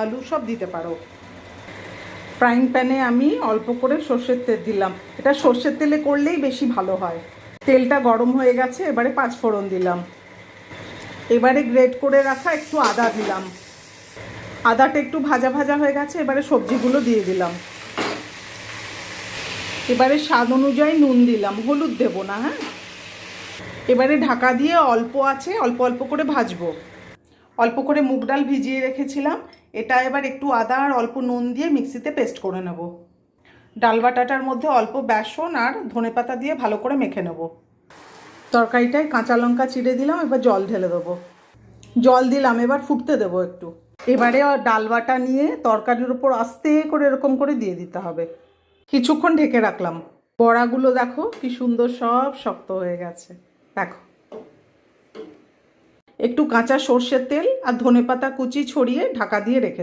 আলু সব দিতে পারো। ফ্রাইং প্যানে আমি অল্প করে সর্ষের তেল দিলাম, এটা সর্ষের তেলে করলেই বেশি ভালো হয়। তেলটা গরম হয়ে গেছে, এবারে 5 ফোড়ন দিলাম। এবারে গ্রেট করে রাখা একটু আদা দিলাম। আদাটা একটু ভাজা ভাজা হয়ে গেছে, এবারে সবজিগুলো দিয়ে দিলাম। এবারে স্বাদ অনুযায়ী নুন দিলাম, হলুদ দেবো না, হ্যাঁ। এবারে ঢাকা দিয়ে অল্প আছে অল্প অল্প করে ভাজবো। অল্প করে মুগ ডাল ভিজিয়ে রেখেছিলাম, এটা এবার একটু আদা আর অল্প নুন দিয়ে মিক্সিতে পেস্ট করে নেব। ডাল বাটাটার মধ্যে অল্প বেসন আর ধনেপাতা দিয়ে ভালো করে মেখে নেব। তরকারিটায় কাঁচা লঙ্কা চিড়ে দিলাম, এবার জল ঢেলে দেবো। জল দিলাম, এবার ফুটতে দেবো একটু। এবারে ডাল বাটা নিয়ে তরকারির উপর আস্তে করে এরকম করে দিয়ে দিতে হবে। কিছুক্ষণ ঢেকে রাখলাম। বড়াগুলো দেখো কি সুন্দর সব শক্ত হয়ে গেছে, দেখো। একটু কাঁচা সর্ষের তেল আর ধনেপাতা কুচি ছড়িয়ে ঢাকা দিয়ে রেখে